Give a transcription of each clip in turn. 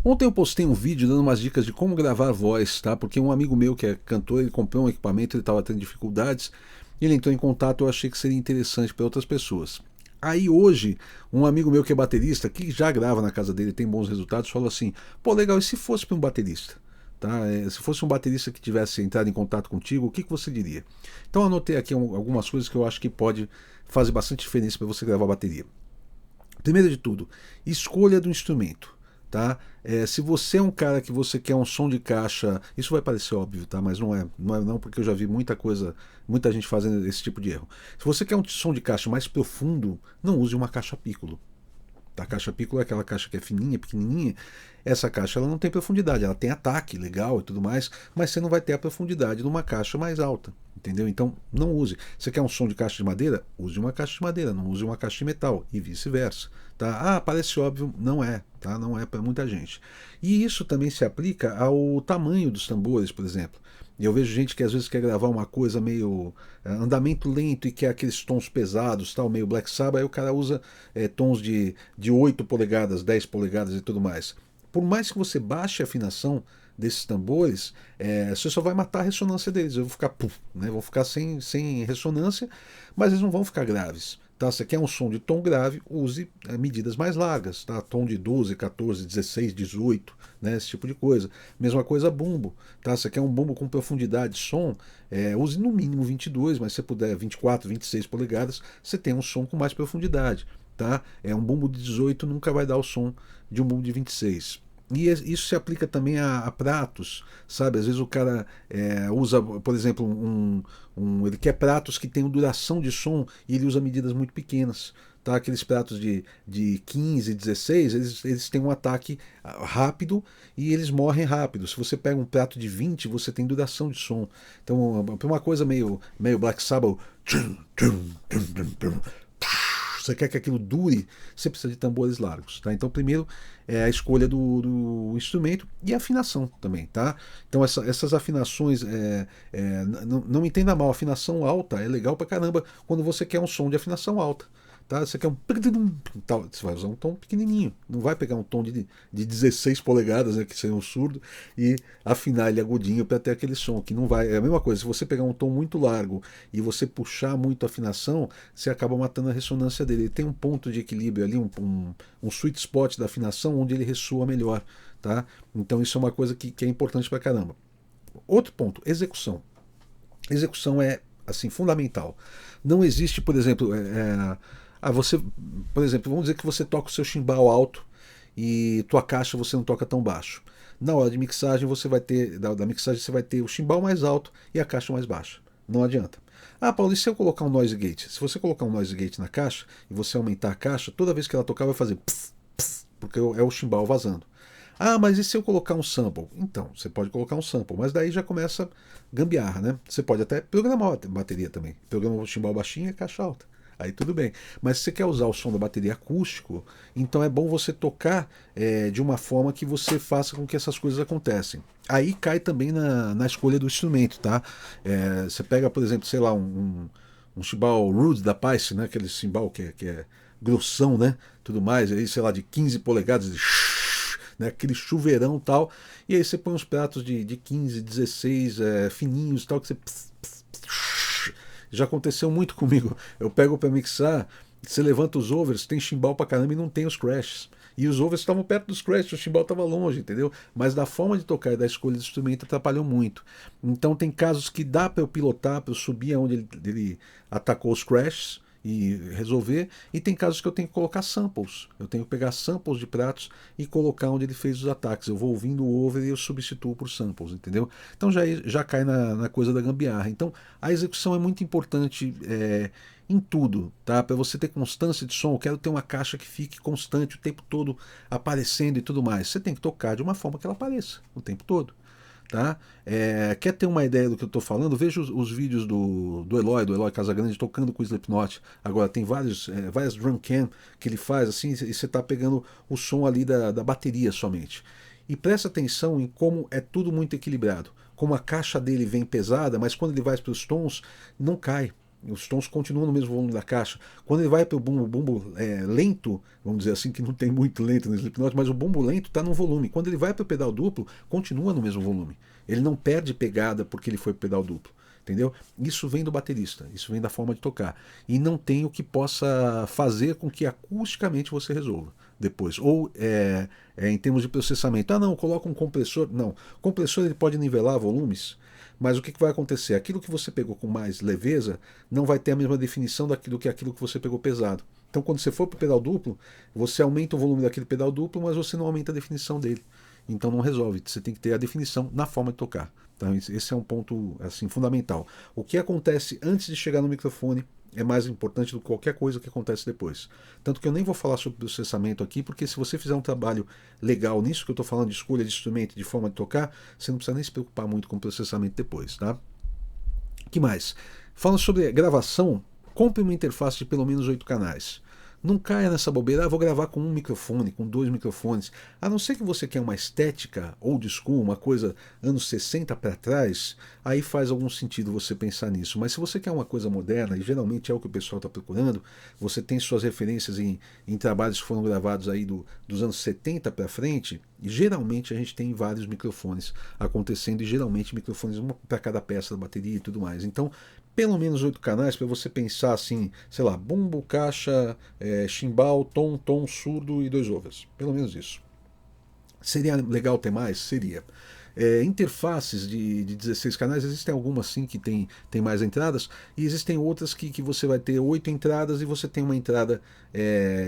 Ontem eu postei um vídeo dando umas dicas de como gravar voz, tá? Porque um amigo meu que é cantor, ele comprou um equipamento, ele estava tendo dificuldades, ele entrou em contato, eu achei que seria interessante para outras pessoas. Aí hoje, um amigo meu que é baterista, que já grava na casa dele, tem bons resultados, falou assim: pô, legal, e se fosse para um baterista? Tá? Se fosse um baterista que tivesse entrado em contato contigo, o que você diria? Então eu anotei aqui algumas coisas que eu acho que pode fazer bastante diferença para você gravar bateria. Primeiro de tudo, escolha do instrumento. Tá? Se você é um cara que você quer um som de caixa, isso vai parecer óbvio, tá? Mas não, porque eu já vi muita coisa, muita gente fazendo esse tipo de erro. Se você quer um som de caixa mais profundo, não use uma caixa piccolo. A caixa piccolo é aquela caixa que é fininha, pequenininha. Essa caixa ela não tem profundidade, ela tem ataque legal e tudo mais, mas você não vai ter a profundidade de uma caixa mais alta, entendeu? Então não use. Você quer um som de caixa de madeira? Use uma caixa de madeira, não use uma caixa de metal e vice-versa, tá? Ah, parece óbvio, não é, tá? Não é para muita gente. E isso também se aplica ao tamanho dos tambores, por exemplo. Eu vejo gente que às vezes quer gravar uma coisa meio andamento lento e quer aqueles tons pesados, tal, meio Black Sabbath, aí o cara usa tons de 8 polegadas, 10 polegadas e tudo mais. Por mais que você baixe a afinação desses tambores, você só vai matar a ressonância deles. Vão ficar, puf, né? Vão ficar sem ressonância, mas eles não vão ficar graves. Tá? Se quer um som de tom grave, use medidas mais largas, tá? Tom de 12, 14, 16, 18, né? Esse tipo de coisa. Mesma coisa bumbo. Tá? Se quer um bumbo com profundidade de som, use no mínimo 22, mas se puder 24, 26 polegadas, você tem um som com mais profundidade. Tá? Um bumbo de 18 nunca vai dar o som de um bumbo de 26. E isso se aplica também a pratos, sabe? Às vezes o cara usa, por exemplo, ele quer pratos que tenham duração de som e ele usa medidas muito pequenas. Tá? Aqueles pratos de 15, 16, eles têm um ataque rápido e eles morrem rápido. Se você pega um prato de 20, você tem duração de som. Então, uma coisa meio Black Sabbath, você quer que aquilo dure, você precisa de tambores largos. Tá? Então, primeiro é a escolha do instrumento e a afinação também. Tá? Então, essas afinações, não entenda mal, afinação alta é legal pra caramba quando você quer um som de afinação alta. Tá? Você quer um. Você vai usar um tom pequenininho. Não vai pegar um tom de 16 polegadas, né, que seria um surdo, e afinar ele agudinho para ter aquele som. Que não vai. É a mesma coisa. Se você pegar um tom muito largo e você puxar muito a afinação, você acaba matando a ressonância dele. Ele tem um ponto de equilíbrio ali, um sweet spot da afinação onde ele ressoa melhor. Tá? Então isso é uma coisa que é importante para caramba. Outro ponto, execução. Execução é assim fundamental. Não existe, por exemplo, você, por exemplo, vamos dizer que você toca o seu chimbal alto e tua caixa você não toca tão baixo. Na hora de mixagem você vai ter, da mixagem você vai ter o chimbal mais alto e a caixa mais baixa. Não adianta. Ah, Paulo, e se eu colocar um noise gate? Se você colocar um noise gate na caixa e você aumentar a caixa, toda vez que ela tocar vai fazer pss, pss, porque é o chimbal vazando. Ah, mas e se eu colocar um sample? Então, você pode colocar um sample, mas daí já começa gambiarra, né? Você pode até programar a bateria também. Programa o chimbal baixinho e a caixa alta. Aí tudo bem. Mas se você quer usar o som da bateria acústico, então é bom você tocar de uma forma que você faça com que essas coisas aconteçam. Aí cai também na escolha do instrumento, tá? Você pega, por exemplo, sei lá, um chimbal Rude da Pice, né? Aquele chimbal que é grossão, né? Tudo mais, aí, sei lá, de 15 polegadas, de né, aquele chuveirão e tal, e aí você põe uns pratos de 15, 16 fininhos e tal, que você já aconteceu muito comigo. Eu pego para mixar, você levanta os overs, tem chimbal pra caramba e não tem os crashes. E os overs estavam perto dos crashes, o chimbal estava longe, entendeu? Mas da forma de tocar e da escolha do instrumento atrapalhou muito. Então tem casos que dá para eu pilotar, para eu subir aonde ele atacou os crashes e resolver, e tem casos que eu tenho que colocar samples. Eu tenho que pegar samples de pratos e colocar onde ele fez os ataques. Eu vou ouvindo o over e eu substituo por samples, entendeu? Então já cai na coisa da gambiarra. Então a execução é muito importante em tudo, tá? Para você ter constância de som, eu quero ter uma caixa que fique constante o tempo todo aparecendo e tudo mais. Você tem que tocar de uma forma que ela apareça o tempo todo. Tá? Quer ter uma ideia do que eu estou falando? Veja os vídeos do Eloy Casagrande tocando com o Slipknot. Agora tem várias drum cam que ele faz assim, e você está pegando o som ali da bateria somente. E presta atenção em como é tudo muito equilibrado. Como a caixa dele vem pesada, mas quando ele vai para os tons, não cai. Os tons continuam no mesmo volume da caixa. Quando ele vai para o bumbo lento, vamos dizer assim, que não tem muito lento no Slipknot, mas o bumbo lento está no volume. Quando ele vai para o pedal duplo, continua no mesmo volume. Ele não perde pegada porque ele foi para o pedal duplo. Entendeu? Isso vem do baterista, isso vem da forma de tocar. E não tem o que possa fazer com que acusticamente você resolva depois. Ou em termos de processamento. Ah, não, coloca um compressor. Não. O compressor ele pode nivelar volumes, mas o que vai acontecer? Aquilo que você pegou com mais leveza não vai ter a mesma definição daquilo que aquilo que você pegou pesado. Então, quando você for para o pedal duplo, você aumenta o volume daquele pedal duplo, mas você não aumenta a definição dele. Então não resolve. Você tem que ter a definição na forma de tocar. Então, esse é um ponto assim fundamental. O que acontece antes de chegar no microfone é mais importante do que qualquer coisa que acontece depois. Tanto que eu nem vou falar sobre processamento aqui, porque se você fizer um trabalho legal nisso que eu estou falando de escolha de instrumento, de forma de tocar, você não precisa nem se preocupar muito com o processamento depois, tá? Que mais? Falando sobre gravação, compre uma interface de pelo menos 8 canais. Não caia nessa bobeira, vou gravar com um microfone, com 2 microfones. A não ser que você quer uma estética old school, uma coisa anos 60 para trás, aí faz algum sentido você pensar nisso. Mas se você quer uma coisa moderna, e geralmente é o que o pessoal está procurando, você tem suas referências em trabalhos que foram gravados aí dos anos 70 para frente, e geralmente a gente tem vários microfones acontecendo, e geralmente microfones uma para cada peça da bateria e tudo mais. Então, pelo menos 8 canais para você pensar assim, sei lá, bumbo, caixa, chimbal, tom, surdo e 2 overs. Pelo menos isso. Seria legal ter mais? Seria. Interfaces de 16 canais, existem algumas sim que tem mais entradas, e existem outras que você vai ter 8 entradas e você tem uma entrada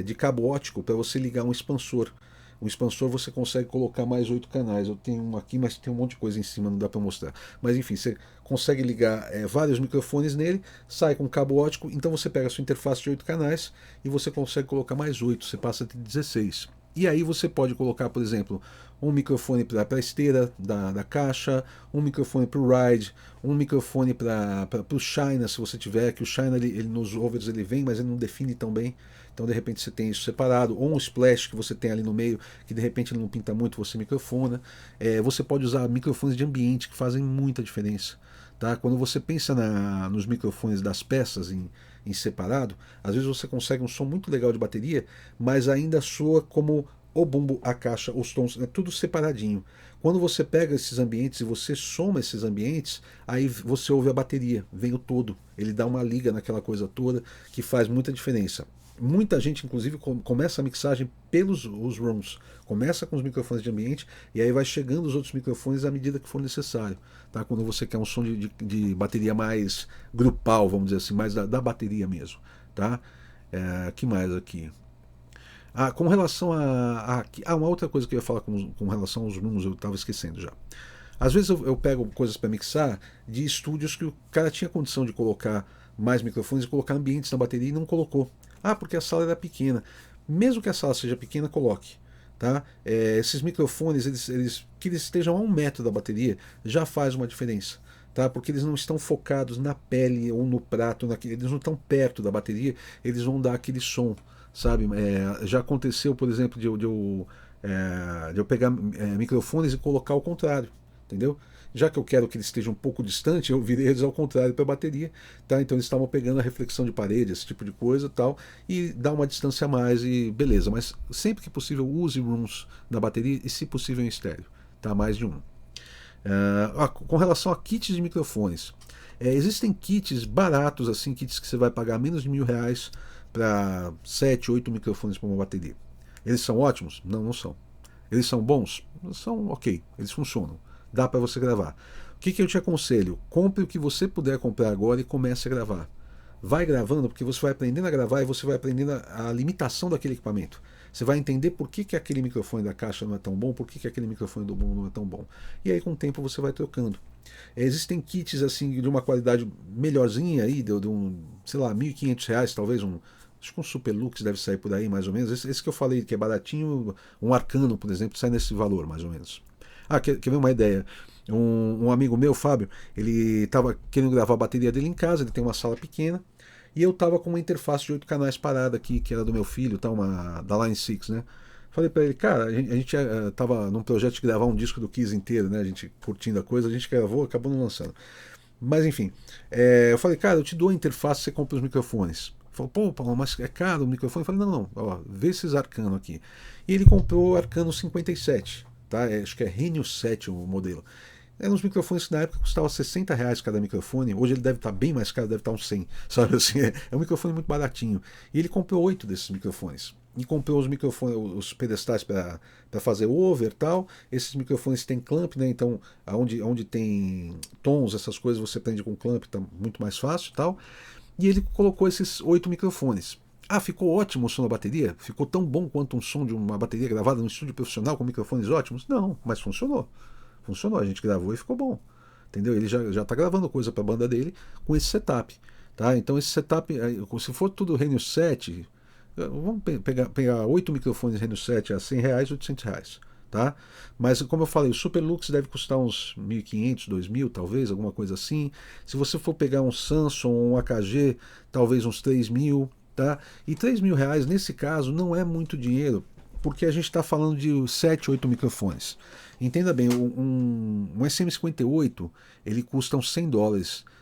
de cabo óptico para você ligar um expansor. O expansor você consegue colocar mais 8 canais. Eu tenho um aqui, mas tem um monte de coisa em cima, não dá para mostrar. Mas enfim, você consegue ligar vários microfones nele, sai com cabo óptico, então você pega a sua interface de 8 canais e você consegue colocar mais 8, você passa a ter 16. E aí você pode colocar, por exemplo, um microfone para a esteira da caixa, um microfone para o ride, um microfone para o China, se você tiver, que o China ele nos overs ele vem, mas ele não define tão bem. Então de repente você tem isso separado, ou um splash que você tem ali no meio, que de repente ele não pinta muito, você microfona. Você pode usar microfones de ambiente, que fazem muita diferença. Tá? Quando você pensa nos microfones das peças em separado, às vezes você consegue um som muito legal de bateria, mas ainda soa como o bumbo, a caixa, os tons, é tudo separadinho. Quando você pega esses ambientes e você soma esses ambientes, aí você ouve a bateria, vem o todo. Ele dá uma liga naquela coisa toda que faz muita diferença. Muita gente, inclusive, começa a mixagem pelos os rooms. Começa com os microfones de ambiente e aí vai chegando os outros microfones à medida que for necessário. Tá? Quando você quer um som de bateria mais grupal, vamos dizer assim, mais da bateria mesmo. Tá? Que mais aqui? Com relação uma outra coisa que eu ia falar com relação aos rooms, eu estava esquecendo já. Às vezes eu pego coisas para mixar de estúdios que o cara tinha condição de colocar mais microfones e colocar ambientes na bateria e não colocou. Porque a sala era pequena. Mesmo que a sala seja pequena, coloque. Tá? Esses microfones, que eles estejam a 1 metro da bateria, já faz uma diferença. Tá? Porque eles não estão focados na pele ou no prato, eles não estão perto da bateria, eles vão dar aquele som. Sabe? Já aconteceu, por exemplo, de eu pegar microfones e colocar ao contrário. Entendeu? Já que eu quero que eles estejam um pouco distante, eu virei eles ao contrário para a bateria, tá? Então eles estavam pegando a reflexão de parede, esse tipo de coisa, tal, e dá uma distância a mais e beleza. Mas sempre que possível use rooms da bateria e, se possível, em estéreo, tá? Mais de um. Com relação a kits de microfones, existem kits baratos, assim, kits que você vai pagar menos de R$ 1.000 para 7, 8 microfones para uma bateria. Eles são ótimos? Não, não são. Eles são bons? São ok, eles funcionam. Dá para você gravar. O que eu te aconselho? Compre o que você puder comprar agora e comece a gravar. Vai gravando, porque você vai aprendendo a gravar e você vai aprendendo a limitação daquele equipamento. Você vai entender por que aquele microfone da caixa não é tão bom, por que aquele microfone do bumbo não é tão bom. E aí com o tempo você vai trocando. Existem kits assim de uma qualidade melhorzinha aí, de sei lá, R$ 1.500 talvez, acho que um Superlux deve sair por aí mais ou menos. Esse que eu falei que é baratinho, um Arcano, por exemplo, sai nesse valor mais ou menos. Quer ver uma ideia? Um amigo meu, Fábio, ele estava querendo gravar a bateria dele em casa, ele tem uma sala pequena, e eu estava com uma interface de 8 canais parada aqui, que era do meu filho, tá, da Line 6, né? Falei para ele, cara, a gente estava num projeto de gravar um disco do Kiss inteiro, né? A gente curtindo a coisa, a gente gravou, acabou não lançando. Mas enfim, eu falei, cara, eu te dou a interface, você compra os microfones. Ele falou, pô, Paulo, mas é caro o microfone? Eu falei, não, não, ó, vê esses Arcano aqui. E ele comprou o Arcano 57, tá? Acho que é Renio 7 o modelo. Eram uns microfones que na época custavam R$ 60 cada microfone. Hoje ele deve estar bem mais caro, deve estar uns 100, sabe assim? É um microfone muito baratinho. E ele comprou 8 desses microfones. E comprou os microfones, os pedestais para fazer over e tal. Esses microfones têm clamp, né? Então, onde tem tons, essas coisas, você prende com clamp, tá muito mais fácil e tal. E ele colocou esses 8 microfones. Ah, ficou ótimo o som da bateria? Ficou tão bom quanto um som de uma bateria gravada no estúdio profissional com microfones ótimos? Não, mas funcionou. Funcionou, a gente gravou e ficou bom. Entendeu? Ele já tá gravando coisa para a banda dele com esse setup. Tá? Então esse setup, se for tudo Reno 7, vamos pegar 8 microfones Reno 7 a R$ 100, R$ 800. Tá? Mas como eu falei, o Super Lux deve custar uns 1.500, 2.000 talvez, alguma coisa assim. Se você for pegar um Samsung ou um AKG, talvez uns 3.000. Tá? E R$ 3.000 nesse caso não é muito dinheiro, porque a gente está falando de 7, 8 microfones. Entenda bem, um SM58 ele custa uns US$ 100,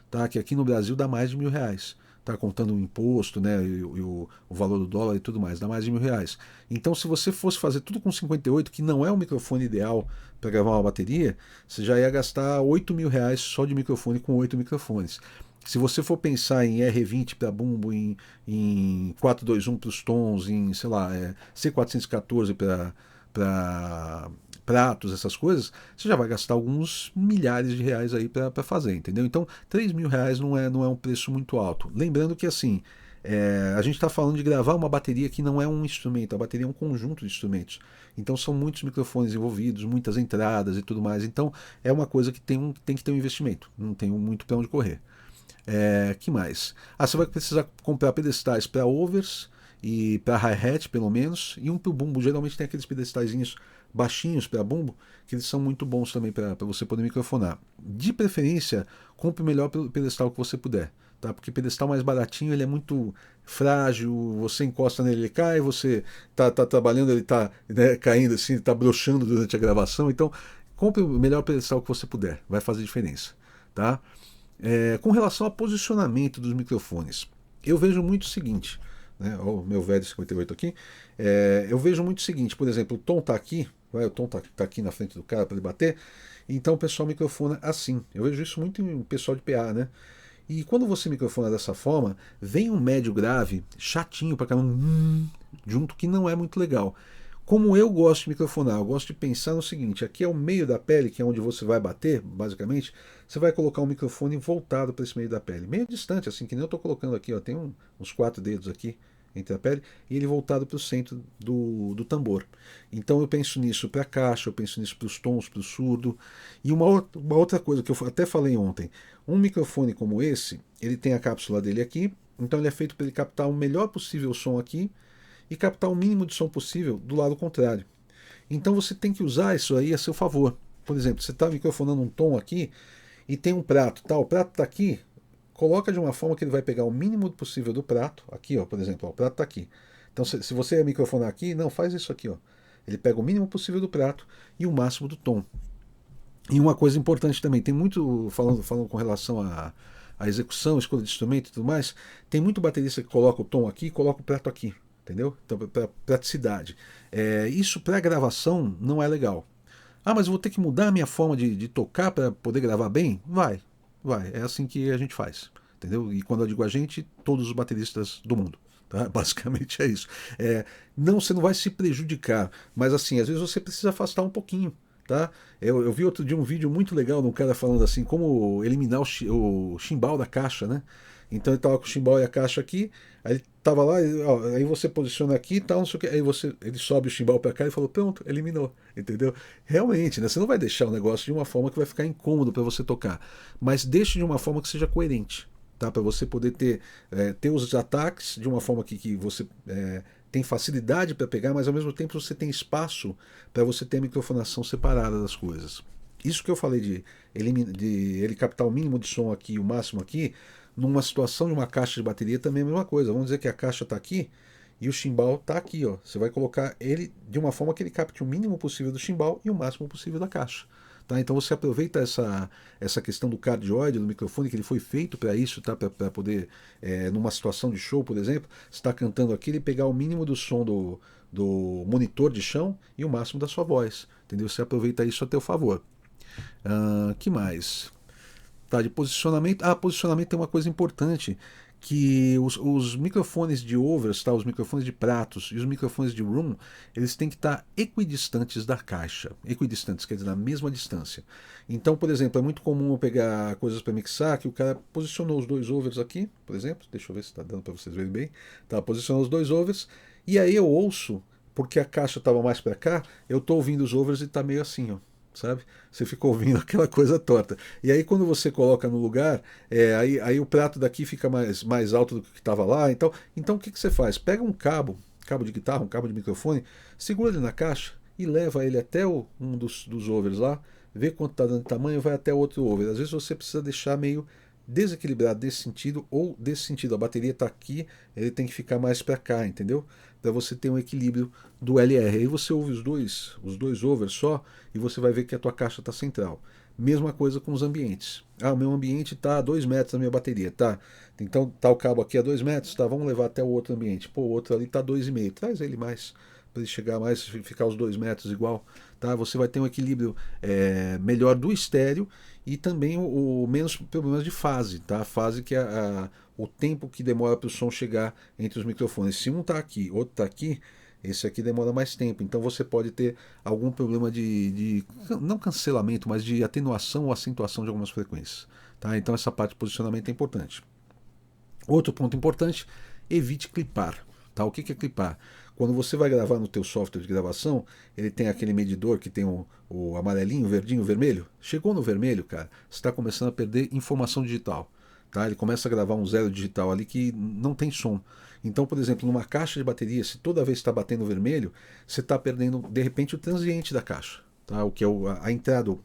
tá? Que aqui no Brasil dá mais de R$ 1.000. Tá contando o imposto, né, o valor do dólar e tudo mais, dá mais de R$ 1.000. Então, se você fosse fazer tudo com 58, que não é o microfone ideal para gravar uma bateria, você já ia gastar R$ 8.000 só de microfone com 8 microfones. Se você for pensar em R20 para bumbo, em 421 para os tons, em, sei lá, C414 para pratos, essas coisas, você já vai gastar alguns milhares de reais aí para fazer, entendeu? Então, R$ 3.000 não é um preço muito alto. Lembrando que, assim, a gente está falando de gravar uma bateria que não é um instrumento, a bateria é um conjunto de instrumentos. Então, são muitos microfones envolvidos, muitas entradas e tudo mais. Então, é uma coisa que tem que ter um investimento, não tem muito para onde correr. Que mais? Você vai precisar comprar pedestais para overs e para hi-hat, pelo menos, e um para o bumbo. Geralmente tem aqueles pedestaizinhos baixinhos para bumbo, que eles são muito bons também para você poder microfonar. De preferência, compre o melhor pedestal que você puder, tá? Porque pedestal mais baratinho ele é muito frágil, você encosta nele, ele cai, você tá trabalhando, ele tá, né, caindo assim, tá broxando durante a gravação. Então, compre o melhor pedestal que você puder, vai fazer diferença, tá? Com relação ao posicionamento dos microfones, eu vejo muito o seguinte, né, o meu velho 58 aqui, eu vejo muito o seguinte, por exemplo, o tom está aqui, o tom tá aqui na frente do cara para ele bater, então o pessoal microfona assim. Eu vejo isso muito em pessoal de PA, né? E quando você microfona dessa forma, vem um médio grave, chatinho para caramba, junto, que não é muito legal. Como eu gosto de microfonar, eu gosto de pensar no seguinte: aqui é o meio da pele, que é onde você vai bater, basicamente. Você vai colocar um microfone voltado para esse meio da pele, meio distante, assim, que nem eu estou colocando aqui, ó, tem uns 4 dedos aqui entre a pele, e ele voltado para o centro do tambor. Então eu penso nisso para a caixa, eu penso nisso para os tons, para o surdo. E uma outra coisa que eu até falei ontem: um microfone como esse, ele tem a cápsula dele aqui, então ele é feito para ele captar o melhor possível som aqui e captar o mínimo de som possível do lado contrário. Então você tem que usar isso aí a seu favor. Por exemplo, você está microfonando um tom aqui e tem um prato, tá? O prato está aqui, coloca de uma forma que ele vai pegar o mínimo possível do prato. Aqui, ó, por exemplo, ó, o prato está aqui. Então, se você microfonar aqui, não, faz isso aqui, ó. Ele pega o mínimo possível do prato e o máximo do tom. E uma coisa importante também, tem muito, falando com relação à execução, escolha de instrumento e tudo mais, tem muito baterista que coloca o tom aqui e coloca o prato aqui. Entendeu? Então, para praticidade. Isso para gravação não é legal. Ah, mas eu vou ter que mudar a minha forma de tocar para poder gravar bem? Vai. É assim que a gente faz. Entendeu? E quando eu digo a gente, todos os bateristas do mundo. Tá? Basicamente é isso. Não, você não vai se prejudicar, mas assim, às vezes você precisa afastar um pouquinho. Tá? Eu vi outro dia um vídeo muito legal de um cara falando assim, como eliminar o chimbal da caixa, né? Então ele estava com o chimbal e a caixa aqui, aí ele estava lá, ó, aí você posiciona aqui e tal, não sei o que, aí ele sobe o chimbal para cá e falou, pronto, eliminou, entendeu? Realmente, né? Você não vai deixar o negócio de uma forma que vai ficar incômodo para você tocar, mas deixe de uma forma que seja coerente, tá? Para você poder ter os ataques de uma forma que você tem facilidade para pegar, mas ao mesmo tempo você tem espaço para você ter a microfonação separada das coisas. Isso que eu falei de ele captar o mínimo de som aqui e o máximo aqui, numa situação de uma caixa de bateria também é a mesma coisa. Vamos dizer que a caixa está aqui e o chimbal está aqui, ó. Você vai colocar ele de uma forma que ele capte o mínimo possível do chimbal e o máximo possível da caixa. Tá? Então você aproveita essa questão do cardioide, do microfone, que ele foi feito para isso, tá? Para poder, numa situação de show, por exemplo, você está cantando aqui, ele pegar o mínimo do som do monitor de chão e o máximo da sua voz. Entendeu? Você aproveita isso a teu favor. Que mais? Tá, de posicionamento. Posicionamento é uma coisa importante, que os microfones de overs, tá, os microfones de pratos e os microfones de room, eles têm que estar equidistantes da caixa. Equidistantes, quer dizer, na mesma distância. Então, por exemplo, é muito comum eu pegar coisas para mixar, que o cara posicionou os dois overs aqui, por exemplo, deixa eu ver se está dando para vocês verem bem. Tá, posicionou os dois overs, e aí eu ouço, porque a caixa estava mais para cá, eu estou ouvindo os overs e está meio assim, ó. Sabe? Você fica ouvindo aquela coisa torta. E aí quando você coloca no lugar, aí o prato daqui fica mais alto do que estava lá. Então o que você faz? Pega um cabo de guitarra, um cabo de microfone, segura ele na caixa e leva ele até um dos overs lá, vê quanto está dando de tamanho e vai até o outro over. Às vezes você precisa deixar meio desequilibrado desse sentido ou desse sentido. A bateria está aqui, ele tem que ficar mais para cá, entendeu? Para você ter um equilíbrio do LR. Aí você ouve os dois overs só e você vai ver que a tua caixa está central. Mesma coisa com os ambientes. O meu ambiente está a 2 metros da minha bateria, tá? Então tá o cabo aqui a 2 metros, tá? Vamos levar até o outro ambiente. Pô, o outro ali está 2,5. Traz ele mais, para ele chegar mais, ficar os 2 metros igual. Tá? Você vai ter um equilíbrio melhor do estéreo e também o menos problemas de fase. Tá? A fase que é o tempo que demora para o som chegar entre os microfones. Se um está aqui, outro está aqui, esse aqui demora mais tempo. Então você pode ter algum problema de não cancelamento, mas de atenuação ou acentuação de algumas frequências. Tá? Então essa parte de posicionamento é importante. Outro ponto importante, evite clipar. Tá? O que é clipar? Quando você vai gravar no teu software de gravação, ele tem aquele medidor que tem o amarelinho, o verdinho, o vermelho. Chegou no vermelho, cara, você está começando a perder informação digital. Tá? Ele começa a gravar um zero digital ali que não tem som. Então, por exemplo, numa caixa de bateria, se toda vez está batendo vermelho, você está perdendo, de repente, o transiente da caixa. Tá? O que é a entrada, o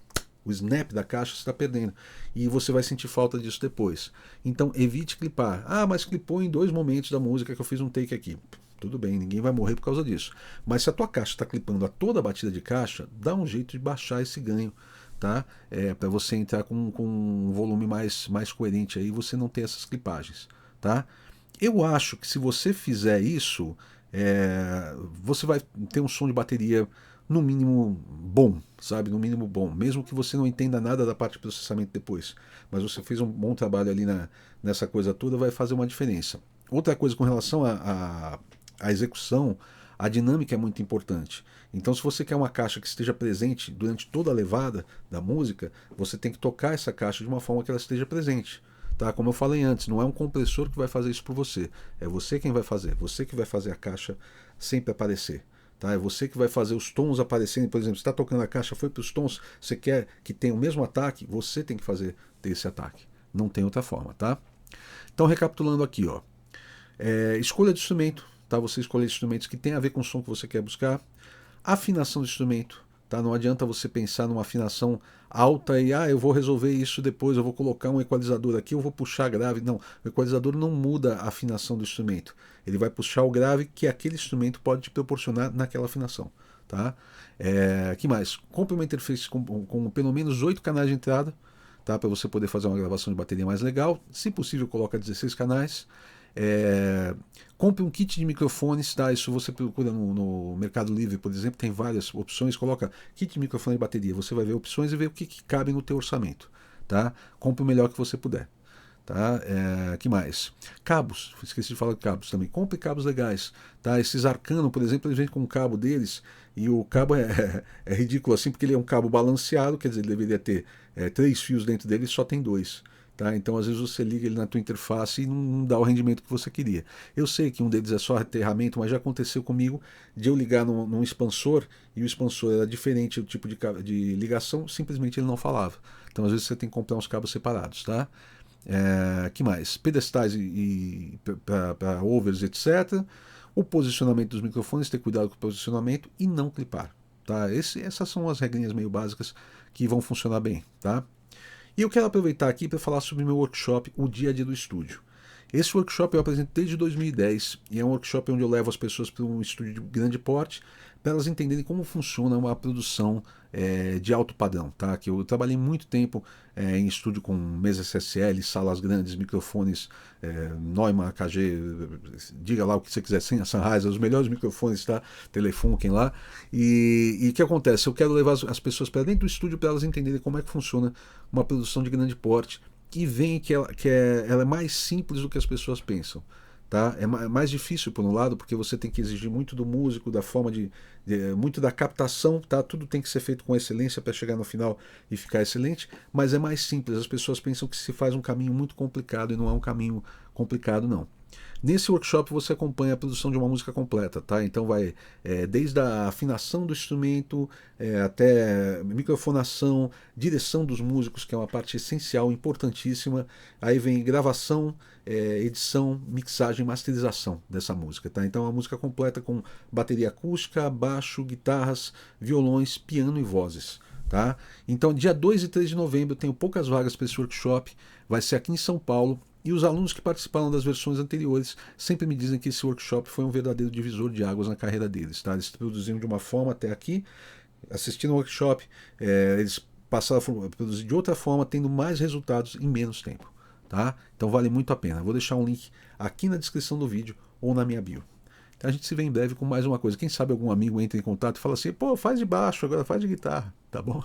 snap da caixa você está perdendo. E você vai sentir falta disso depois. Então, evite clipar. Mas clipou em 2 momentos da música que eu fiz um take aqui. Tudo bem, ninguém vai morrer por causa disso. Mas se a tua caixa está clipando a toda a batida de caixa, dá um jeito de baixar esse ganho. Tá? Para você entrar com um volume mais coerente aí, você não ter essas clipagens. Tá? Eu acho que se você fizer isso, você vai ter um som de bateria no mínimo bom, sabe? No mínimo bom, mesmo que você não entenda nada da parte de processamento depois. Mas você fez um bom trabalho ali nessa coisa toda, vai fazer uma diferença. Outra coisa com relação à execução, a dinâmica é muito importante. Então, se você quer uma caixa que esteja presente durante toda a levada da música, você tem que tocar essa caixa de uma forma que ela esteja presente. Tá? Como eu falei antes, não é um compressor que vai fazer isso por você. É você quem vai fazer. Você que vai fazer a caixa sempre aparecer. Tá? É você que vai fazer os tons aparecerem. Por exemplo, você está tocando a caixa, foi para os tons, você quer que tenha o mesmo ataque, você tem que ter esse ataque. Não tem outra forma. Tá? Então, recapitulando aqui, ó. Escolha de instrumento. Tá? Você escolher instrumentos que tem a ver com o som que você quer buscar. Afinação do instrumento. Tá? Não adianta você pensar numa afinação alta e eu vou resolver isso depois, eu vou colocar um equalizador aqui, eu vou puxar grave. Não, o equalizador não muda a afinação do instrumento. Ele vai puxar o grave que aquele instrumento pode te proporcionar naquela afinação. Tá? Que mais? Compre uma interface com pelo menos 8 canais de entrada, tá? Para você poder fazer uma gravação de bateria mais legal. Se possível, coloca 16 canais. Compre um kit de microfones, tá? Isso você procura no Mercado Livre, por exemplo, tem várias opções. Coloca kit de microfone de bateria, você vai ver opções e ver o que cabe no teu orçamento, tá? Compre o melhor que você puder, tá? Que mais? Cabos, esqueci de falar de cabos também. Compre cabos legais, tá? Esses Arcano, por exemplo, eles vêm com um cabo deles e o cabo é ridículo assim, porque ele é um cabo balanceado, quer dizer, ele deveria ter 3 fios dentro dele e só tem 2. Tá? Então, às vezes, você liga ele na tua interface e não dá o rendimento que você queria. Eu sei que um deles é só aterramento, mas já aconteceu comigo de eu ligar num expansor e o expansor era diferente o tipo de ligação, simplesmente ele não falava. Então, às vezes, você tem que comprar uns cabos separados. Tá? Que mais? Pedestais para overs, etc. O posicionamento dos microfones, ter cuidado com o posicionamento e não clipar. Tá? Essas são as regrinhas meio básicas que vão funcionar bem. Tá? E eu quero aproveitar aqui para falar sobre o meu workshop, o dia a dia do estúdio. Esse workshop eu apresento desde 2010 e é um workshop onde eu levo as pessoas para um estúdio de grande porte para elas entenderem como funciona uma produção de alto padrão. Tá? Que eu trabalhei muito tempo em estúdio com mesa SSL, salas grandes, microfones Neumann, AKG, diga lá o que você quiser, sem a Sennheiser, os melhores microfones, tá? Telefunken lá. E o que acontece? Eu quero levar as pessoas para dentro do estúdio para elas entenderem como é que funciona uma produção de grande porte e veem ela é mais simples do que as pessoas pensam. Tá? É mais difícil por um lado, porque você tem que exigir muito do músico, da forma muito da captação, tá? Tudo tem que ser feito com excelência para chegar no final e ficar excelente, mas é mais simples. As pessoas pensam que se faz um caminho muito complicado e não é um caminho complicado, não. Nesse workshop você acompanha a produção de uma música completa, tá? Então vai desde a afinação do instrumento até microfonação, direção dos músicos, que é uma parte essencial, importantíssima. Aí vem gravação, edição, mixagem, masterização dessa música, tá? Então é uma música completa com bateria acústica, baixo, guitarras, violões, piano e vozes. Tá? Então, dia 2 e 3 de novembro, eu tenho poucas vagas para esse workshop, vai ser aqui em São Paulo. E os alunos que participaram das versões anteriores sempre me dizem que esse workshop foi um verdadeiro divisor de águas na carreira deles. Tá? Eles produziram de uma forma até aqui, assistindo ao workshop, eles passaram a produzir de outra forma, tendo mais resultados em menos tempo. Tá? Então vale muito a pena. Vou deixar um link aqui na descrição do vídeo ou na minha bio. Então a gente se vê em breve com mais uma coisa. Quem sabe algum amigo entra em contato e fala assim, pô, faz de baixo, agora faz de guitarra, tá bom?